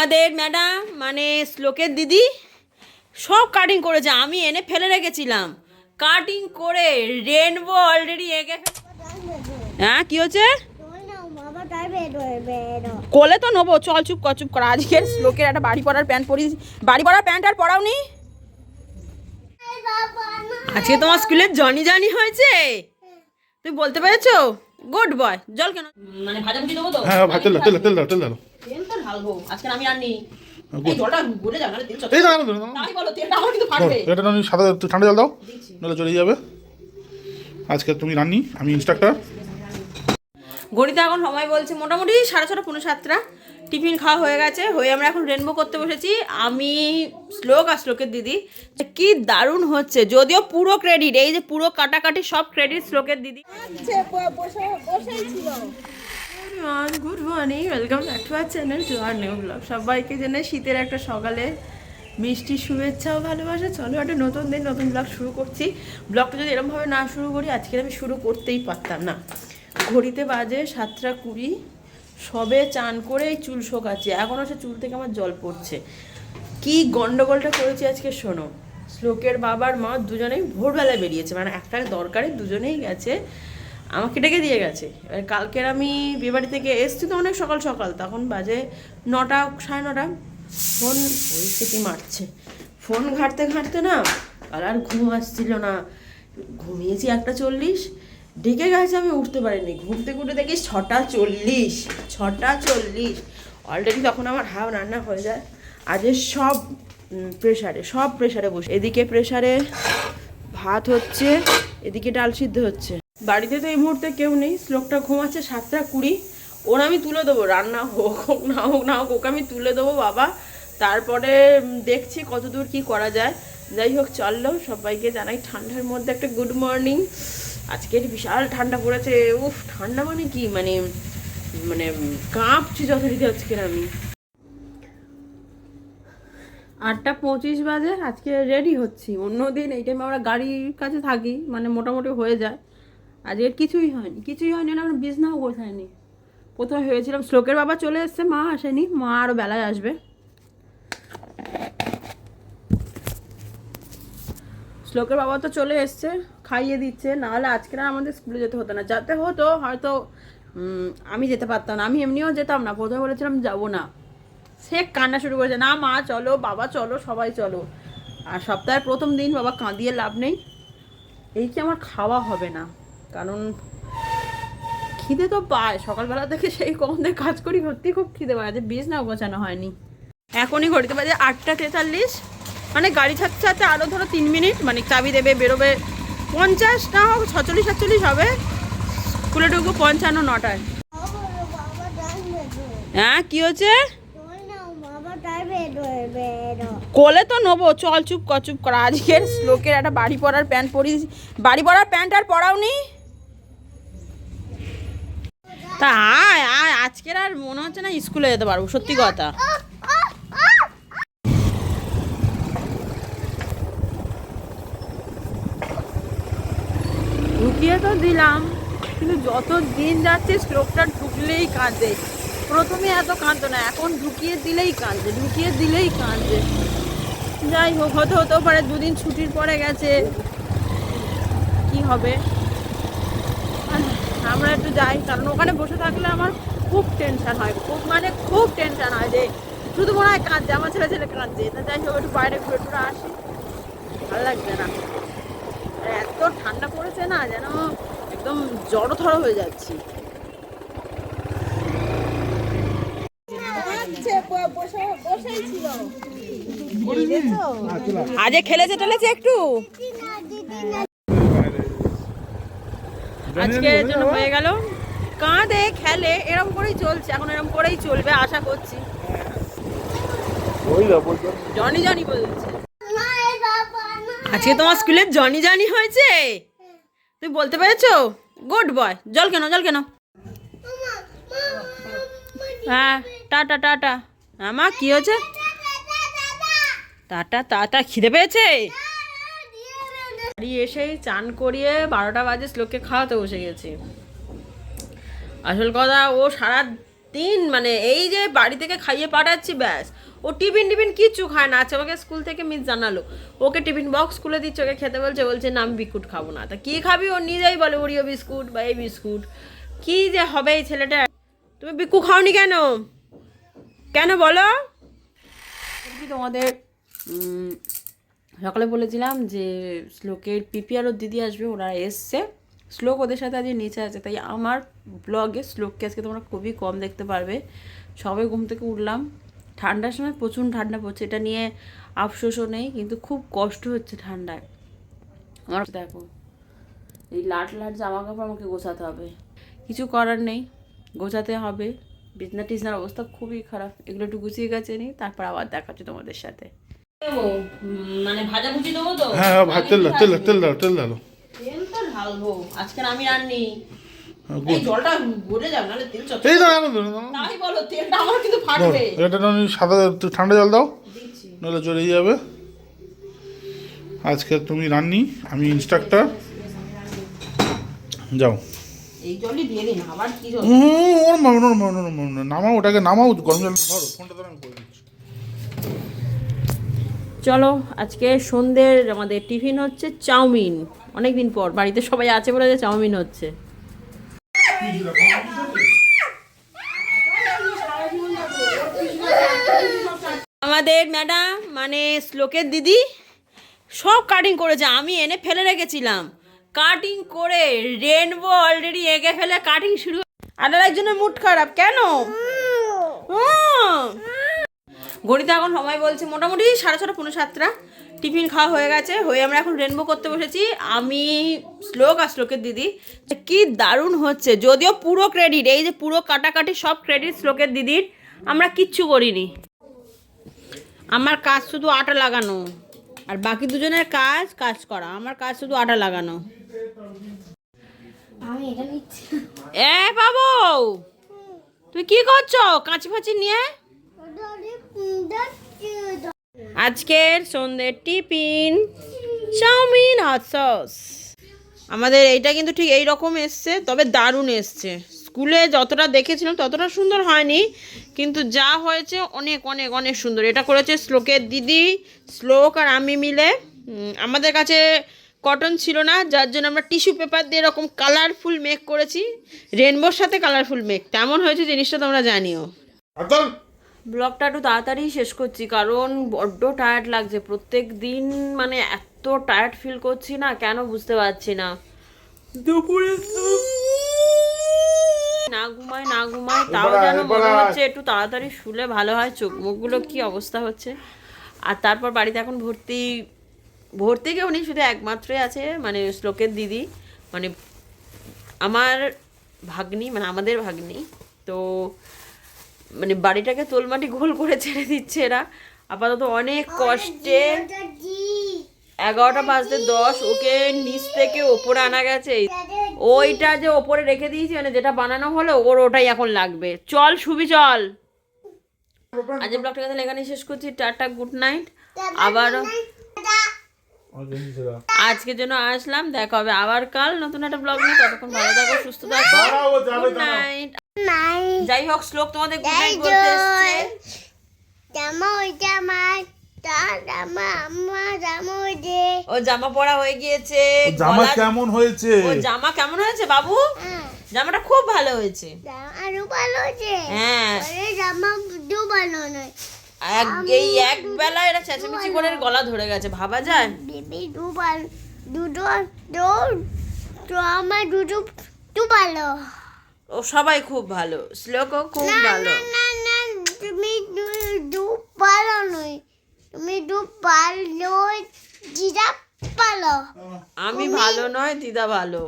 আমাদের ম্যাডাম মানে শ্লোকের দিদি সব কাটিং করেছে, আমি এনে ফেলে রেখেছিলাম। কাটিং করে রেনবো অলরেডি এঁকে। হ্যাঁ কি হচ্ছে? কোলে তো নেবো, চল চুপ কর চুপ কর। আজকের শ্লোকের একটা বাড়ি পড়ার প্যান্ট পরিস, বাড়ি পড়ার প্যান্ট আর পরাওনি। আজকে তোমার স্কুলে জনি জনি হয়েছে, তুই বলতে পেরেছো? Good boy. জল কেন মানে ভাজা মুটি দেবো তো? হ্যাঁ ভাই, তেল দাও তেল দাও তেল দাও তেল দাও। তেল তো ঢালবো আজকে, আমি আর নেই। এই জলটা গলে যাবে না, তেল এই না না তাই বলো, তেলটা আমার কিন্তু ফাটবে। এটা না সাদা ঠান্ডা জল দাও, নাহলে চলে যাবে। আজকে তুমি রান্নি, আমি ইনস্ট্রাক্টর। ঘড়িতে এখন সময় বলছে মোটামুটি 6:30 পৌনে 7টা। টিফিন খাওয়া হয়ে গেছে, হয়ে আমরা এখন রেনবো করতে বসেছি। আমি শ্লোক আর শ্লোকের দিদি। কি দারুণ হচ্ছে, যদিও পুরো ক্রেডিট, এই যে পুরো কাটাকাটি সব ক্রেডিট শ্লোকের দিদি। Good morning, welcome back to our channel to our new blog. সবাইকে জানাই শীতের একটা সকালে মিষ্টি শুভেচ্ছা ও ভালোবাসা। চলো একটা নতুন দিন নতুন ব্লগ শুরু করছি। ব্লগটা যদি এরকমভাবে না শুরু করি আজকে আমি শুরু করতেই পারতাম না। ঘড়িতে বাজে 7:20, সবে চান করে এই চুল শোকাচ্ছি, এখনও সে চুল থেকে আমার জল পড়ছে। কি গন্ডগোলটা করেছি আজকে শোনো। শ্লোকের বাবার মা দুজনেই ভোরবেলায় বেরিয়েছে, মানে একটা দরকারে দুজনেই গেছে, আমাকে ডেকে দিয়ে গেছে। এবার কালকের আমি বিয়েবাড়ি থেকে এসছি তো অনেক সকাল সকাল, তখন বাজে 9টা 9:30। ফোন পরিস্থিতি মারছে, ফোন ঘাঁটতে ঘাঁটতে না আর ঘুম আসছিল না। ঘুমিয়েছি 1:40, ডেকে গেছে, আমি উঠতে পারিনি। ঘুম থেকে উঠে দেখি 6:40 অলরেডি। তখন আমার হাফ রান্না হয়ে যায়। আজকে সব প্রেশারে বসে, এদিকে প্রেশারে ভাত হচ্ছে, এদিকে ডাল সিদ্ধ হচ্ছে। বাড়িতে তো এই মুহূর্তে কেউ নেই, শ্লোকটা ঘুমাচ্ছে। 7:20, ওর আমি তুলে দেবো, রান্না হোক হোক না হোক না হোক, ওকে আমি তুলে দেবো বাবা। তারপরে দেখছি কতদূর কি করা যায়। যাই হোক চললো, সবাইকে জানাই ঠান্ডার মধ্যে একটা গুড মর্নিং। আজকের বিশাল ঠান্ডা পড়েছে। উফ, ঠান্ডা মানে কি, মানে মানে কাঁপছি যথারীতি আজকের আমি। 8:25 বাজে, আজকে রেডি হচ্ছি। অন্যদিন এই টাইমে আমরা গাড়ির কাছে থাকি, মানে মোটামুটি হয়ে যায়। আজকের কিছুই হয়নি না, আমরা বিছনাও গোছাইনি। প্রথমে ভেবেছিলাম শ্লোকের বাবা চলে এসছে, মা আসেনি, মা আরও বেলায় আসবে। শ্লোকের বাবা তো চলে এসছে, খাইয়ে দিচ্ছে, নাহলে আজকে আর আমাদের স্কুলে যেতে হতো না। যেতে হতো হয়তো, আমি যেতে পারতাম না, আমি এমনিও যেতাম না। প্রথমে বলেছিলাম যাবো না, সে কান্না শুরু করেছে, না মা চলো, বাবা চলো, সবাই চলো। আর সপ্তাহের প্রথম দিন বাবা কাঁদিয়ে লাভ নেই। এই কি আমার খাওয়া হবে না, কারণ খিদে তো পায় সকালবেলা থেকে, সেই কখন থেকে কাজ করি, সত্যি খুব খিদে পায়। যে বিছনাও গোছানো হয়নি। এখনই ঘড়িতে বাজে 8:43, মানে গাড়ি ছাড়তে ছাড়তে আরও ধরো 3 মিনিট, মানে চাবি দেবে, বেরোবে 50 না হোক 46-47 হবে, স্কুলে ঢুকবো 55-9টায়। হ্যাঁ কি হচ্ছে? কোলে তো নেবো, চল চুপ কর চুপ কর। আজকের শ্লোকের একটা বাড়ি পড়ার প্যান্ট পরিস, বাড়ি পড়ার প্যান্ট আর পরাওনি। তা আয় আয়, আজকের আর মনে হচ্ছে না স্কুলে যেতে পারবো, সত্যি কথা। ঢুকিয়ে তো দিলাম, কিন্তু যত দিন যাচ্ছে শ্লোকটা ঢুকলেই কাঁদে। প্রথমে এত কাঁদতো না, এখন ঢুকিয়ে দিলেই কাঁদছে। যাই হোক, হতেও পারে 2 দিন ছুটির পরে গেছে, কি হবে। আমরা একটু যাই, কারণ ওখানে বসে থাকলে আমার খুব টেনশন হয়, খুব টেনশন হয় যে শুধু মনে হয় কাঁদছে, আমার ছেলে কাঁদছে। তা যাই হোক, একটু বাইরে ঘুরে টুরে আসি, ভালো লাগছে না। এত ঠান্ডা পড়েছে না, যেন একদম জড়থর হয়ে যাচ্ছি। আজকে খেলেছে টেলেছে একটু, আজকের জন্য হয়ে গেল। কাঁদে খেলে এরকম করেই চলছে, এখন এরকম করেই চলবে আশা করছি। জনি জনি বলছে, আজকে তোমার স্কুলে জনি জনি হয়েছে, তুমি বলতে পেরেছো? Good boy. জল কেন? হ্যাঁ টাটা টাটা। মা কি হয়েছে? টাটা, খিদে পেয়েছে। বাড়ি এসেই চান করিয়ে 12টা বাজে শ্লোককে খাওয়াতে বসে গেছি। আসল কথা, ও সারা দিন মানে এই যে বাড়ি থেকে খাইয়ে পাঠাচ্ছি ব্যাস, ও টিফিন টিফিন কিচ্ছু খায় না। আচ্ছা ওকে স্কুল থেকে মিস জানালো, ওকে টিফিন বক্স খুলে দিচ্ছে, ওকে খেতে বলছে না আমি বিস্কুট খাবো না। তা কী খাবি, ও নিজেই বলে ওরিও বিস্কুট বা এই বিস্কুট। কী যে হবে এই ছেলেটা। তুমি বিক্কু খাওনি কেন, কেন বলো? তোমাদের সকালে বলেছিলাম যে শ্লোকের পিপি আর ওর দিদি আসবে, ওরা এসছে। শ্লোক ওদের সাথে আজকে নিচে আছে, তাই আমার ব্লগে শ্লোককে আজকে তোমরা খুবই কম দেখতে পারবে। সবে ঘুম থেকে উঠলাম, ঠান্ডার সময় প্রচুর ঠান্ডা পড়ছে, এটা নিয়ে আফসোসও নেই, কিন্তু খুব কষ্ট হচ্ছে ঠান্ডায় আমার। দেখো এই লাট জামা কাপড় আমাকে গোছাতে হবে, কিছু করার নেই, গোছাতে হবে। বিছনা টিছনার অবস্থা খুবই খারাপ, এগুলো একটু গুছিয়ে গেছে নি, তারপর আবার দেখাচ্ছি তোমাদের সাথে। মানে ভাজা ভুজি দেবো তো? হ্যাঁ তেল তেল তেল দাও তেল দাও। তেল তো ঢালবো, আজকে আমি রান্নি। এই জলটা গড়ে যাবে, নাহলে তেল চট। এই দাও তাই বলো, তেলটা আমার কিন্তু ফাটবে। এটা সাদা ঠান্ডা জল দাও, নাহলে চলে যাবে। আজকে তুমি রান্নি, আমি ইনস্ট্রাক্টর। যাও এই জলই দিয়ে দিন, আবার কি জল? নামাও, ওটাকে নামাও, গরম জল ধরো, ফোনটা ধরো, আমি করে দিচ্ছি। চলো আজকে সন্ধ্যের আমাদের টিফিন হচ্ছে চাউমিন। অনেকদিন পর বাড়িতে সবাই আছে বলে যে চাউমিন হচ্ছে। আমাদের ম্যাডাম মানে শ্লোকের দিদি সব কাটিং করেছে, আমি এনে ফেলে রেখেছিলাম। কাটিং করে রেনবো অলরেডি এঁকে ফেলে কাটিং শুরু। আর একজনের মুড খারাপ কেন? ঘড়িতে এখন সময় বলছে মোটামুটি 6:30 7:45। টিফিন খাওয়া হয়ে গেছে, হয়ে আমরা এখন রেনবো করতে বসেছি। আমি শ্লোক আর শ্লোকের দিদি, কি দারুণ হচ্ছে। যদিও পুরো ক্রেডিট, এই যে পুরো কাটাকাটি সব ক্রেডিট শ্লোকের দিদির, আমরা কিচ্ছু করিনি। আমার কাজ শুধু আটা লাগানো, আর বাকি দুজনের কাজ করা। আমার কাজ শুধু আটা লাগানো। এ বাবু তুই কি করছো কাঁচি ফাঁচি নিয়ে? আজকের সন্ধ্যের টিফিন চাউমিন হট সস। আমাদের এইটা কিন্তু ঠিক এই রকম এসছে, তবে দারুণ এসছে। স্কুলে যতটা দেখেছিলাম ততটা সুন্দর হয়নি, কিন্তু যা হয়েছে অনেক অনেক অনেক সুন্দর। এটা করেছে শ্লোকের দিদি, শ্লোক আর আমি মিলে। আমাদের কাছে কটন ছিল না, যার জন্য আমরা টিস্যু পেপার দিয়ে এরকম কালারফুল মেক করেছি। রেনবোর সাথে কালারফুল মেক কেমন হয়েছে জিনিসটা তোমরা জানিও। ব্লগটা একটু তাড়াতাড়ি শেষ করছি, কারণ বড্ড টায়ার্ড লাগছে। প্রত্যেক দিন মানে এত টায়ার্ড ফিল করছি না কেন বুঝতে পারছি না। দুপুরে না ঘুমাই তাও যেন মনে হচ্ছে একটু তাড়াতাড়ি শুলে ভালো হয়। চোখ মুখগুলো কি অবস্থা হচ্ছে। আর তারপর বাড়িতে এখন ভর্তি কেউ নেই, শুধু একমাত্রই আছে মানে শ্লোকের দিদি, মানে আমার ভাগ্নি, মানে আমাদের ভাগ্নি। তো মানে বাড়িটাকে তোলমাটি গোল করে ছেড়ে দিচ্ছে এরা আপাতত অনেক কষ্টে। 11:10 ওকে নিচ থেকে ওপরে আনা গেছে। ওইটা যে ওপরে রেখে দিয়েছি, মানে যেটা বানানো হলো ওর ওটাই এখন লাগবে। চল শুবি চল। আজকে ব্লগটা তাহলে এখানেই শেষ করছি। Tata, good night. আবারও আজকের জন্য আসলাম, দেখা হবে আবার কাল নতুন একটা ব্লগ নিয়ে। ততক্ষণ ভালো থাকো, সুস্থ থাকো, গুড নাইট। যাই হোক শ্লোক তোমাদের গুড নাইট বলতে এসেছে। ও জামা পরা হয়ে গিয়েছে। জামা কেমন হয়েছে? ও জামা কেমন হয়েছে বাবু? জামাটা খুব ভালো হয়েছে। হ্যাঁ এই এক বেলা এরা চেঁচামেচি করে গলা ধরে গেছে, ভাবা যায়? ও সবাই খুব ভালো, শ্লোকও খুব ভালো। তুমি ভালো নয়, তুমি ভালো, দিদা ভালো। আমি ভালো নয়, দিদা ভালো।